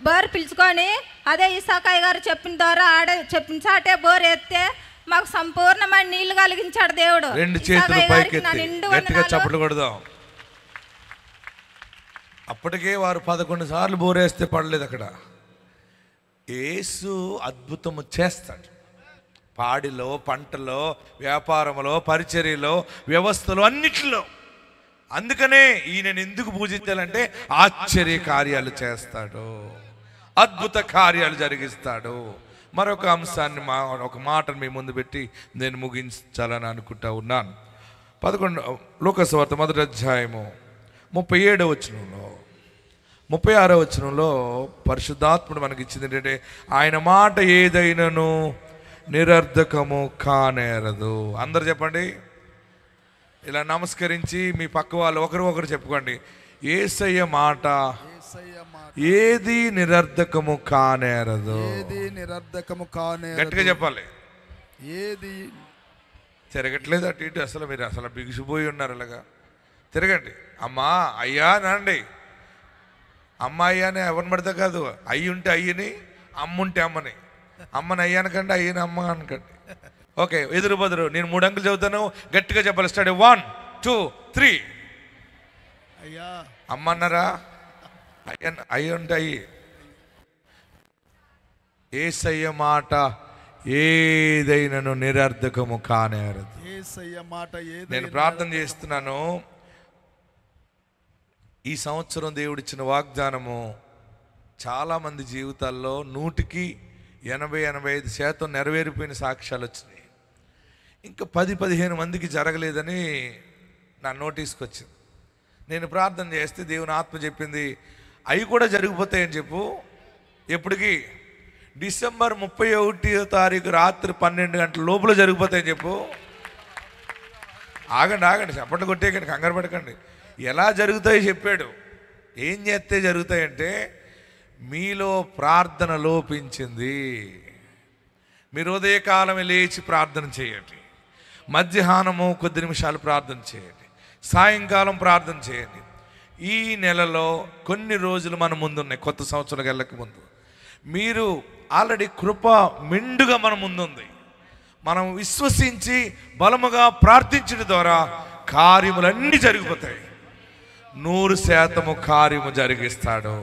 బోర్ పిలుచుకొని అదే ఇసాకయ్య గారు చెప్పిన ద్వారా చెప్పిన చాటే బోర్ ఎత్తే మాకు సంపూర్ణమైన నీళ్లు కలిగించాడు దేవుడు.
2 చేతులు పైకి చప్పట్లు కొడదాం. అప్పటికే వారు 11 సార్లు బోరేస్తే పడలేదు. అక్కడ యేసు అద్భుతము చేస్తాడు. పాడిలో, పంటలో, వ్యాపారంలో, పరిచర్యలో, వ్యవస్థలో, అన్నిటిలో. అందుకనే ఈయనను ఎందుకు పూజించాలంటే ఆశ్చర్య కార్యాలు చేస్తాడు, అద్భుత కార్యాలు జరిగిస్తాడు. మరొక అంశాన్ని ఒక మాటను మీ ముందు పెట్టి నేను ముగించాలని అనుకుంటా ఉన్నాను. 11 లూకాసు వార్త 1వ అధ్యాయము 37వ వచనంలో 36వ వచనంలో పరిశుద్ధాత్ముడు మనకి ఇచ్చింది ఏంటంటే ఆయన మాట ఏదైనాను నిరర్ధకము కానేరదు. అందరు చెప్పండి, ఇలా నమస్కరించి మీ పక్క వాళ్ళు ఒకరు చెప్పుకోండి. యేసయ్య మాట ఏది నిరర్ధకము కానేరదు. గట్టిగా చెప్పాలి.
ఏది
తిరగట్లేదు అటు ఇటు. అసలు మీరు అసలు బిగుసిపోయి ఉన్నారు. అలాగా తిరగండి. అమ్మా అయ్యా అనండి. అమ్మ అయ్యా అని ఎవరిని పడితే కాదు. అయ్యి ఉంటే అయ్యని, అమ్ముంటే అమ్మని. అమ్మని అయ్యా అనకండి, అయ్యని అమ్మ అనకండి. ఓకే, ఎదురు బదురు నేను 3 అంకులు చెబుతాను, గట్టిగా చెప్పాలి. స్టార్ట్ 1 2 3.
అయ్యా
అమ్మ అన్నారా? అయ్యి ఉంటే అయ్యి. యేసయ్య మాట ఏదైనాను నిరర్ధకము కానేరదు. నేను ప్రార్థన చేస్తున్నాను. ఈ సంవత్సరం దేవుడిచ్చిన వాగ్దానము చాలామంది జీవితాల్లో 100కి 80-85% నెరవేరిపోయిన సాక్ష్యాలు వచ్చినాయి. ఇంకా 10-15 మందికి జరగలేదని నా నోటీస్కి వచ్చింది. నేను ప్రార్థన చేస్తే దేవుని ఆత్మ చెప్పింది అవి కూడా జరిగిపోతాయని చెప్పు. ఎప్పటికి? డిసెంబర్ 31వ తారీఖు రాత్రి 12 గంటల లోపల జరిగిపోతాయని చెప్పు. ఆగండి చప్పట్లు కొట్టేయకండి, కంగారు పడకండి. ఎలా జరుగుతాయో చెప్పాడు. ఏం చేస్తే జరుగుతాయంటే మీలో ప్రార్థన లోపించింది. మీరు ఉదయకాలం లేచి ప్రార్థన చేయండి, మధ్యాహ్నము కొద్ది నిమిషాలు ప్రార్థన చేయండి, సాయంకాలం ప్రార్థన చేయండి. ఈ నెలలో కొన్ని రోజులు మన ముందున్నాయి. కొత్త సంవత్సరం వెళ్ళక ముందు మీరు ఆల్రెడీ కృప మెండుగా మన ముందుంది. మనం విశ్వసించి బలముగా ప్రార్థించడం ద్వారా కార్యములన్నీ జరిగిపోతాయి. 100% కార్యము జరిగిస్తాడు.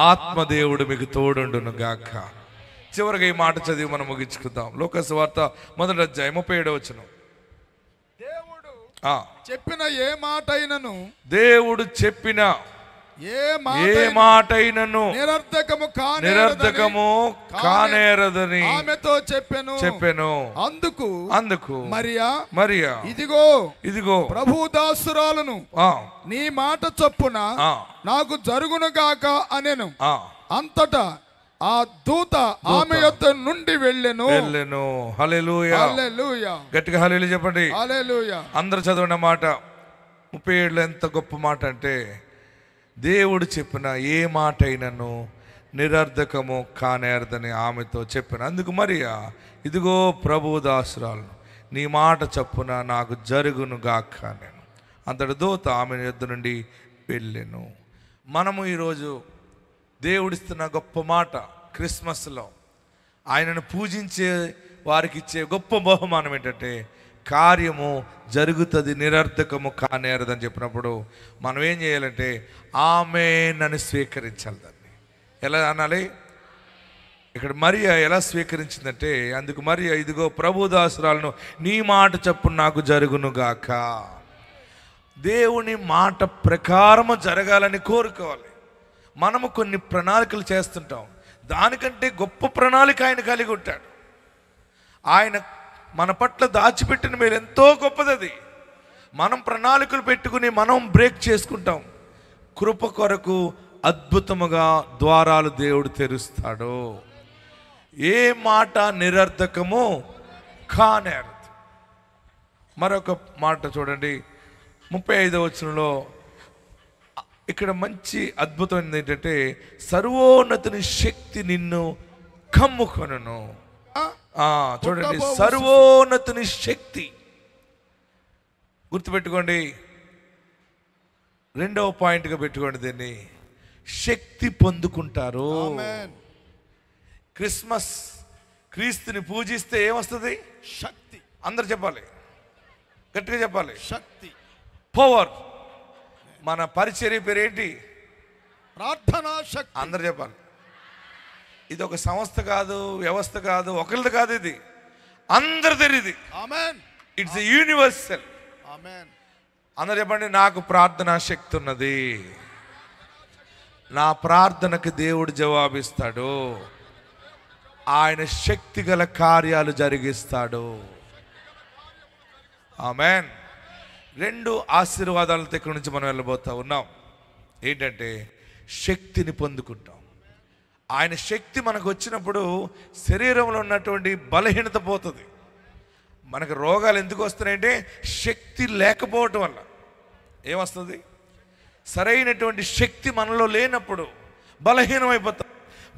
ఆత్మదేవుడు మీకు తోడుండును గాక. చివరిగా ఈ మాట చదివి మనం ముగించుకుందాం. లూకాసు వార్త 1వ అధ్యాయం 37వ వచనం.
చెప్పిన ఏ మాట అయినను,
దేవుడు చెప్పిన ఏ మాట అయినను
నిరర్థకము
కానేరదని
ఆమెతో చెప్పెను. అందుకు మరియా ఇదిగో ప్రభు దాసురాలను, నీ మాట చొప్పున నాకు జరుగును గాక అనెను. అంతటా ఆ దూత ఆమె యొద్ద నుండి వెళ్ళెను.
హల్లెలూయా. గట్టిగా హల్లెలూయా చెప్పండి. అందరూ చదవండి మాట. 37లో ఎంత గొప్ప మాట అంటే, దేవుడు చెప్పిన ఏ మాట అయినను నిరర్ధకము కానేరదని ఆమెతో చెప్పిన. అందుకు మరియా ఇదిగో ప్రభు దాసురాలను, నీ మాట చొప్పున నాకు జరుగును గాక నేను. అంతటి దూత ఆమె యొద్ద నుండి వెళ్ళెను. మనము ఈరోజు దేవుడిస్తున్న గొప్ప మాట, క్రిస్మస్లో ఆయనను పూజించే వారికి ఇచ్చే గొప్ప బహుమానం ఏంటంటే, కార్యము జరుగుతుంది, నిరర్థకము కానేరదని చెప్పినప్పుడు మనం ఏం చేయాలంటే ఆమేన్ స్వీకరించాలి. దాన్ని ఎలా అనాలి? ఇక్కడ మరియా ఎలా స్వీకరించిందంటే, అందుకు మరియా ఇదిగో ప్రభు దాసురాలను, నీ మాట చొప్పున నాకు జరుగును గాక. దేవుని మాట ప్రకారము జరగాలని కోరుకోవాలి. మనము కొన్ని ప్రణాళికలు చేస్తుంటాం, దానికంటే గొప్ప ప్రణాళిక ఆయన కలిగి ఉంటాడు. ఆయన మన పట్ల దాచిపెట్టిన మేలు ఎంతో గొప్పది. అది మనం ప్రణాళికలు పెట్టుకుని మనం బ్రేక్ చేసుకుంటాం. కృప కొరకు అద్భుతముగా ద్వారాలు దేవుడు తెరుస్తాడు. ఏ మాట నిరర్థకము కానేరదు. మరొక మాట చూడండి, 35వ వచనంలో ఇక్కడ మంచి అద్భుతమైనది ఏంటంటే, సర్వోన్నతుని శక్తి నిన్ను కమ్ముకొనును. చూడండి, సర్వోన్నతుని శక్తి. గుర్తుపెట్టుకోండి, 2వ పాయింట్గా పెట్టుకోండి దీన్ని. శక్తి పొందుకుంటారు. క్రిస్మస్ క్రీస్తుని పూజిస్తే ఏమొస్తుంది?
శక్తి.
అందరు చెప్పాలి, గట్టిగా చెప్పాలి.
శక్తి,
పవర్. మన పరిచర్య పేరు ఏంటి?
ప్రార్థనా శక్తి.
అందరు చెప్పాలి. ఇది ఒక సంస్థ కాదు, వ్యవస్థ కాదు, ఒకరిది కాదు, ఇది అందరిది. ఇది ఇట్స్ యూనివర్సల్. అందరు చెప్పండి, నాకు ప్రార్థనా శక్తి ఉన్నది. నా ప్రార్థనకు దేవుడు జవాబిస్తాడు. ఆయన శక్తి గల కార్యాలు జరిగిస్తాడు. ఆమేన్. 2 ఆశీర్వాదాలతో ఇక్కడి నుంచి మనం వెళ్ళబోతా ఉన్నాం. ఏంటంటే, శక్తిని పొందుకుంటాం. ఆయన శక్తి మనకు వచ్చినప్పుడు శరీరంలో ఉన్నటువంటి బలహీనత పోతుంది. మనకు రోగాలు ఎందుకు వస్తున్నాయంటే శక్తి లేకపోవటం వల్ల. ఏమొస్తుంది? సరైనటువంటి శక్తి మనలో లేనప్పుడు బలహీనమైపోతాం.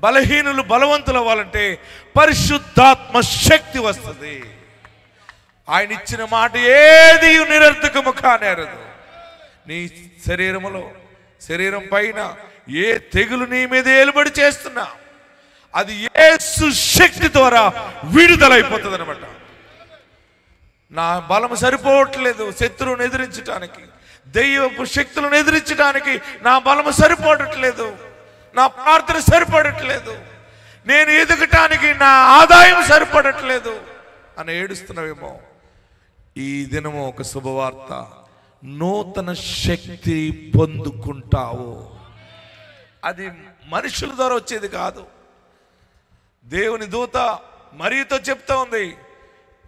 బలహీనులు బలవంతులు అవ్వాలంటే పరిశుద్ధాత్మ శక్తి వస్తుంది. ఆయన ఇచ్చిన మాట ఏది నిరర్థకము కానేరదు. నీ శరీరం పైన ఏ తెగులు నీ మీద ఏలుబడి చేస్తున్నా అది యేసు శక్తి ద్వారా విడుదలైపోతుంది అనమాట. నా బలం సరిపోవట్లేదు శత్రువును ఎదిరించడానికి, దైవపు శక్తులను ఎదిరించడానికి నా బలం సరిపోవట్లేదు, నా ప్రార్థన సరిపడట్లేదు, నేను ఎదగటానికి నా ఆదాయం సరిపడట్లేదు అని ఏడుస్తున్నావేమో. ఈ దినము ఒక శుభవార్త, నూతన శక్తి పొందుకుంటావు. అది మనుషుల ద్వారా వచ్చేది కాదు. దేవుని దూత మరియతో చెప్తా ఉంది,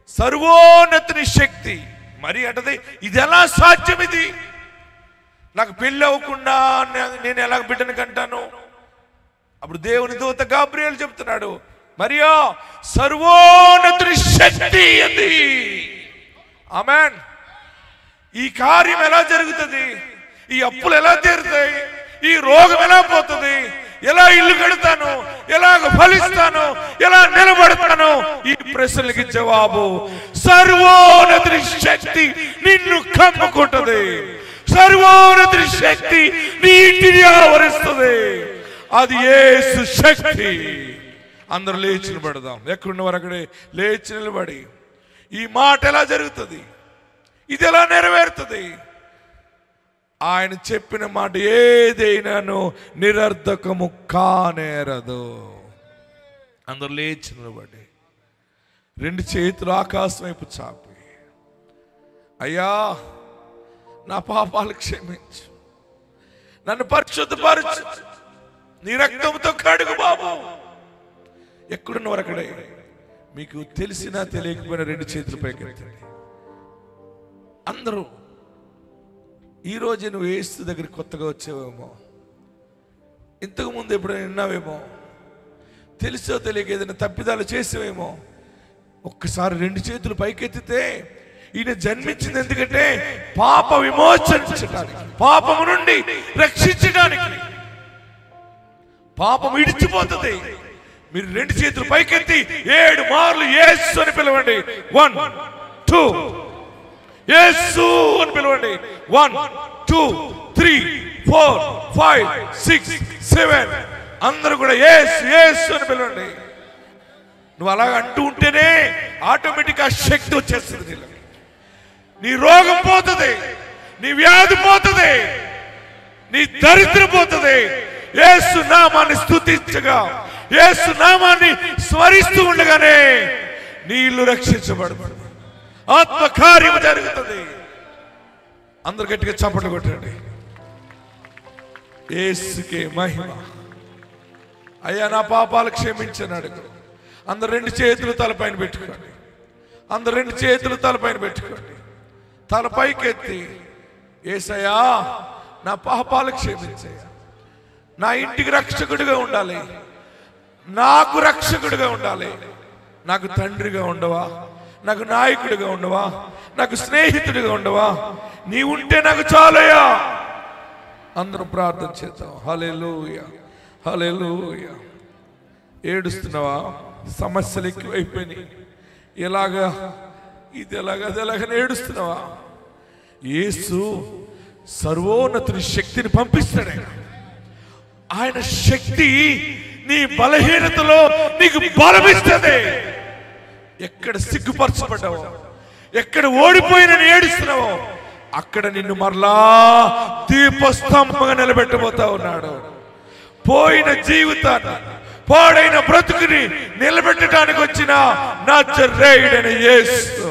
సర్వోన్నతుని శక్తి. మరి అంటది, ఇది ఎలా సాధ్యం? ఇది నాకు పెళ్ళి అవ్వకుండా నేను ఎలా బిడ్డను కంటాను? అప్పుడు దేవుని దూత గాబ్రియేలు చెప్తున్నాడు, మరియా సర్వోన్నతుని శక్తి అది. ఆమేన్. ఈ కార్యం ఎలా జరుగుతుంది? ఈ అప్పులు ఎలా తీరుతాయి? ఈ రోగం ఎలా పోతుంది? ఎలా ఇల్లు కడతాను? ఎలాగ ఫలిస్తాను? ఎలా నిలబడతాను? ఈ ప్రశ్నలకి జవాబు సర్వోన్నతుని శక్తి నిన్ను కమ్ముకుంటుంది. సర్వోన్నతుని శక్తి నీ ఇంటిని ఆవరిస్తుంది. అది యేసు శక్తి. అందరూ లేచి నిలబడదాం. ఎక్కడున్నవారు అక్కడే లేచి నిలబడి, ఈ మాట ఎలా జరుగుతుంది? ఇది ఎలా నెరవేరుతుంది? ఆయన చెప్పిన మాట ఏదైనాను నిరర్ధకము కానేరదు. అందరూ లేచి నిలబడి 2 చేతులు ఆకాశం వైపు చాపి, అయ్యా నా పాపాలు క్షమించు, నన్ను పరిశుద్ధపరచు, నీ రక్తంతో కడుగు బాబు. ఎక్కడున్నవారు అక్కడే. మీకు తెలిసినా తెలియకపోయినా 2 చేతులు పైకెత్తండి. అందరూ ఈరోజు నువ్వు యేసు దగ్గరికి కొత్తగా వచ్చావేమో, ఇంతకు ముందు ఎప్పుడైనా విన్నావేమో, తెలుసో తెలియక ఏదైనా తప్పిదాలు చేసావేమో. ఒక్కసారి 2 చేతులు పైకెత్తితే ఈయన జన్మించింది ఎందుకంటే పాప విమోచనించడానికి, పాపము నుండి రక్షించడానికి. పాపం ఇడిచిపోతుంది. మీరు 2 చేతులు పైకెత్తి 7 మార్లు యేసు అని పిలవండి. 1 2 యేసు అని పిలవండి. 1 2 3 4 5 6 7 అందరూ కూడా యేసు యేసు అని పిలవండి. నువ్వు అలా అంటూ ఉంటేనే ఆటోమేటిక్ ఆ శక్తి వచ్చేస్తుంది నీలో. నీ రోగం పోతుంది, నీ వ్యాధి పోతుంది, నీ దరిద్రం పోతుంది. యేసు నామాన్ని స్తుతించగా, యేసు నామాన్ని స్మరిస్తూ ఉండగానే నీ ఇల్లు రక్షించబడుతుంది, ఆత్మకార్యం జరుగుతుంది. అందరు గట్టిగా చప్పట్లు కొట్టండి. యేసుకే మహిమ. అయ్యా నా పాపాలు క్షమించని అడుగు. అందరు 2 చేతులు తలపైన పెట్టుకోండి. అందరు 2 చేతులు తలపైన పెట్టుకోండి. తల పైకెత్తి, యేసయ్యా నా పాపాలు క్షమించయ్యా, నా ఇంటికి రక్షకుడిగా ఉండాలి, నాకు రక్షకుడిగా ఉండాలి. నాకు తండ్రిగా ఉండవా, నాకు నాయకుడిగా ఉండవా, నాకు స్నేహితుడిగా ఉండవా, నీ ఉంటే నాకు చాలయ్యా. అందరూ ప్రార్థన చేద్దాం. హల్లెలూయా హల్లెలూయా. ఏడుస్తున్నావా? సమస్యలు ఎక్కువైపోయినాయి, ఎలాగా ఇది ఎలాగా అది ఎలాగని ఏడుస్తున్నావా? యేసు సర్వోన్నతుని శక్తిని పంపిస్తాడు. ఆయన శక్తి నీ బలహీనతలో నీకు బలమిస్తుంది. ఎక్కడ సిగ్గుపరచబడ్డావో, ఎక్కడ ఓడిపోయినని ఏడుస్తున్నావో అక్కడ నిన్ను మరలా దీపస్తంభంగా నిలబెట్టబోతా ఉన్నాడు. పోయిన జీవితాన్ని, పాడైన బ్రతుకుని నిలబెట్టడానికి వచ్చిన నజరేయుడైన యేసు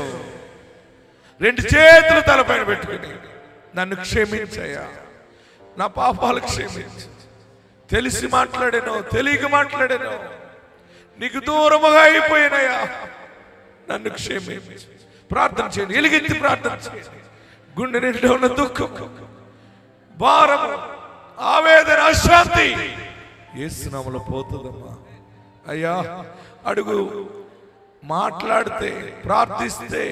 2 చేతులు తలపైన పెట్టుకుని, నన్ను క్షమించయ్యా, నా పాపాలు క్షమించు, తెలిసి మాట్లాడాను, తెలియక మాట్లాడాను, నీకు దూరముగా అయిపోయినయ్యా, నన్ను క్షమించు. ప్రార్థన చేయండి, ఎలుగెత్తి ప్రార్థన చేయండి. గుండె నిండా ఉన్న దుఃఖం, భారము, ఆవేదన, అశాంతి యేసు నామములో పోతుందమ్మా. అయ్యా అడుగు. మాట్లాడితే, ప్రార్థిస్తే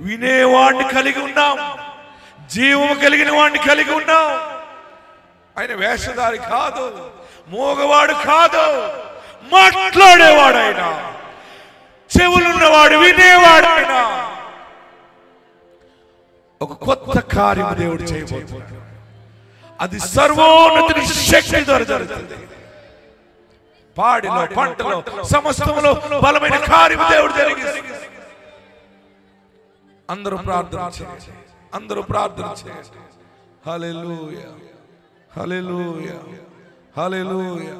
వినేవాడిని కలిగి ఉన్నాం, జీవము కలిగిన వాడిని కలిగి ఉన్నాం. ఆయన వేషధారి కాదు, మోగవాడు కాదు, మాట్లాడేవాడు ఆయన, చెవులున్నవాడు, వినేవాడు ఆయన. ఒక కొత్త కార్యం దేవుడు చేయబోతున్నాడు. అది సర్వోన్నతుని శక్తి ద్వారా జరుగుతుంది. పాడిలో, పంటలో, సమస్తములో బలమైన కార్యం దేవుడు జరిగిస్తుంది. అందరూ ప్రార్థన చేయండి, అందరూ ప్రార్థన చేయండి. హల్లెలూయా హల్లెలూయా హల్లెలూయా.